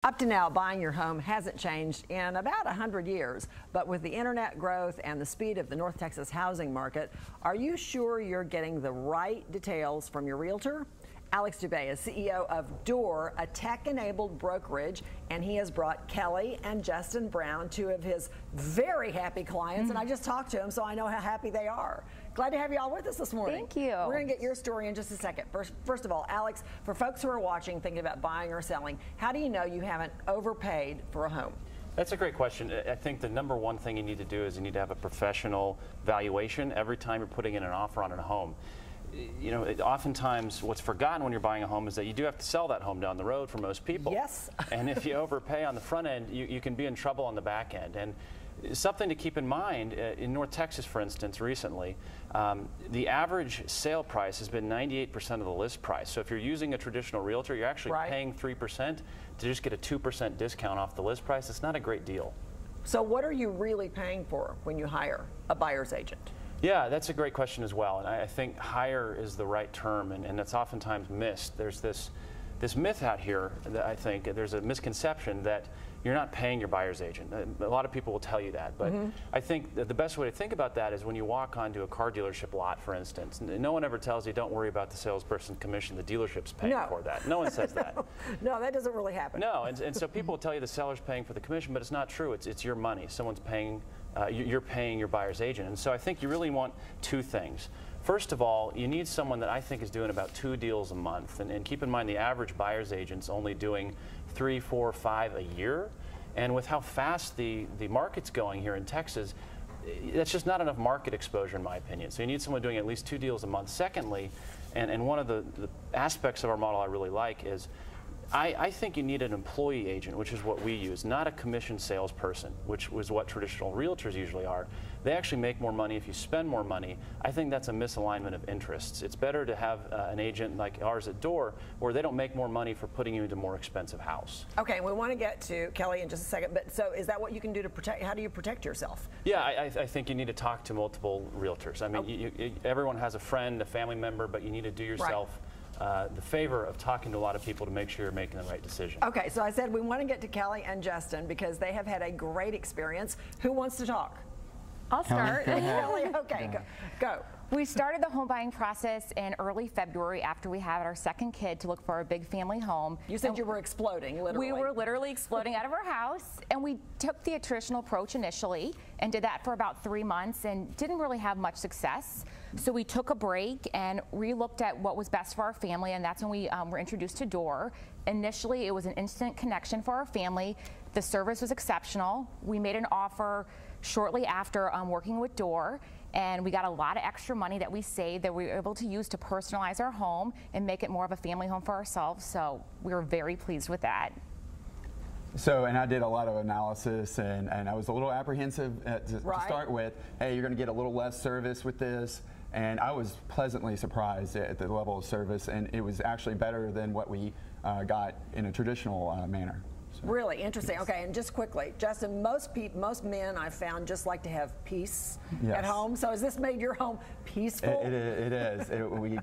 Up to now, buying your home hasn't changed in about 100 years, but with the internet growth and the speed of the North Texas housing market, are you sure you're getting the right details from your realtor? Alex Dubé is CEO of Door, a tech-enabled brokerage, and he has brought Kelly and Justin Brown, two of his very happy clients, and I just talked to them, so I know how happy they are. Glad to have you all with us this morning. Thank you. We're going to get your story in just a second. First of all, Alex, for folks who are watching, thinking about buying or selling, how do you know you haven't overpaid for a home? That's a great question. I think the number one thing you need to do is you need to have a professional valuation every time you're putting in an offer on a home. You know, oftentimes what's forgotten when you're buying a home is that you do have to sell that home down the road for most people. Yes. And if you overpay on the front end, you can be in trouble on the back end. And something to keep in mind, in North Texas, for instance, recently, the average sale price has been 98% of the list price. So if you're using a traditional realtor, you're actually paying 3% to just get a 2% discount off the list price. It's not a great deal. So what are you really paying for when you hire a buyer's agent? Yeah, that's a great question as well, and I think hire is the right term, and it's oftentimes missed. There's this myth out here that I think there's a misconception that you're not paying your buyer's agent. A lot of people will tell you that, but I think that the best way to think about that is when you walk onto a car dealership lot, for instance. No one ever tells you, don't worry about the salesperson commission, the dealership's paying for that. No one says that. No, that doesn't really happen. No, and so people will tell you the seller's paying for the commission, but it's not true. It's your money. Someone's paying, you're paying your buyer's agent. And so I think you really want two things. First of all, you need someone that I think is doing about 2 deals a month. And keep in mind, the average buyer's agent's only doing 3, 4, 5 a year. And with how fast the market's going here in Texas, that's just not enough market exposure, in my opinion. So you need someone doing at least 2 deals a month. Secondly, and one of the aspects of our model I really like is, I think you need an employee agent, which is what we use, not a commission salesperson, which was what traditional realtors usually are. They actually make more money if you spend more money. I think that's a misalignment of interests. It's better to have an agent like ours at Door, where they don't make more money for putting you into a more expensive house. Okay, we want to get to Kelly in just a second, but so is that what you can do to protect? How do you protect yourself? Yeah, I think you need to talk to multiple realtors. I mean, everyone has a friend, a family member, but you need to do yourself the favor of talking to a lot of people to make sure you're making the right decision. Okay, so I said we want to get to Kelly and Justin because they have had a great experience. Who wants to talk? I'll start. Kelly, okay, go. We started the home buying process in early February after we had our second kid to look for a big family home. You said you were exploding, literally. We were literally exploding out of our house, and we took the traditional approach initially and did that for about 3 months and didn't really have much success. So we took a break and re-looked at what was best for our family, and that's when we were introduced to Door. Initially, it was an instant connection for our family. The service was exceptional. We made an offer shortly after working with Door, and we got a lot of extra money that we saved that we were able to use to personalize our home and make it more of a family home for ourselves. So we were very pleased with that. So, and I did a lot of analysis, and I was a little apprehensive to start with. Hey, you're going to get a little less service with this. And I was pleasantly surprised at the level of service, and it was actually better than what we got in a traditional manner. So. Really interesting. Okay, and just quickly, Justin, most men I've found just like to have peace at home. So has this made your home peaceful? It is.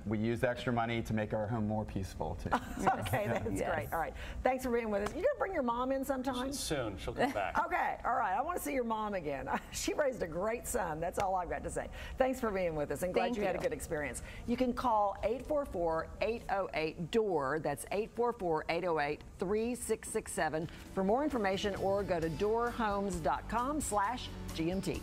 We used extra money to make our home more peaceful too. Okay, that's great. All right, thanks for being with us. You gonna bring your mom in sometime? Soon, she'll come back. Okay, all right. I want to see your mom again. She raised a great son. That's all I've got to say. Thanks for being with us, and glad you had a good experience. You can call 844-808-DOOR. That's 844-808-3667 for more information, or go to doorhomes.com/GMT.